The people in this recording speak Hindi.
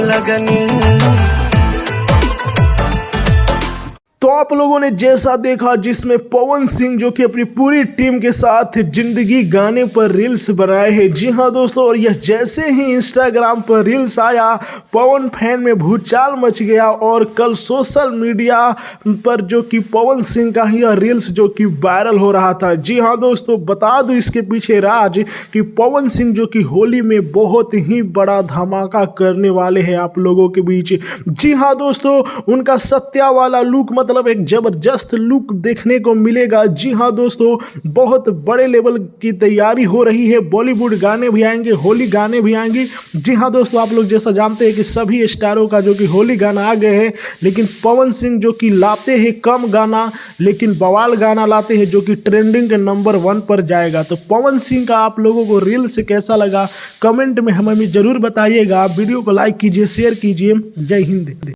लगनी। तो आप लोगों ने जैसा देखा जिसमें पवन सिंह जो कि अपनी पूरी टीम के साथ जिंदगी गाने पर रील्स बनाए हैं। जी हाँ दोस्तों, और यह जैसे ही इंस्टाग्राम पर रील्स आया पवन फैन में भूचाल मच गया और कल सोशल मीडिया पर जो कि पवन सिंह का ही रील्स जो कि वायरल हो रहा था। जी हाँ दोस्तों, बता दूं इसके पीछे राज कि पवन सिंह जो कि होली में बहुत ही बड़ा धमाका करने वाले हैं आप लोगों के बीच। जी हाँ दोस्तों, उनका सत्या वाला लुक मतलब एक जबरदस्त लुक देखने को मिलेगा। जी हाँ दोस्तों, बहुत बड़े लेवल की तैयारी हो रही है। बॉलीवुड गाने भी आएंगे, होली गाने भी आएंगे। जी हाँ दोस्तों, आप लोग जैसा जानते हैं कि सभी स्टारों का जो कि होली गाना आ गए हैं, लेकिन पवन सिंह जो कि लाते हैं कम गाना लेकिन बवाल गाना लाते हैं जो कि ट्रेंडिंग के नंबर 1 पर जाएगा। तो पवन सिंह का आप लोगों को रील्स कैसा लगा कमेंट में हमें जरूर बताइएगा। वीडियो को लाइक कीजिए, शेयर कीजिए। जय हिंद।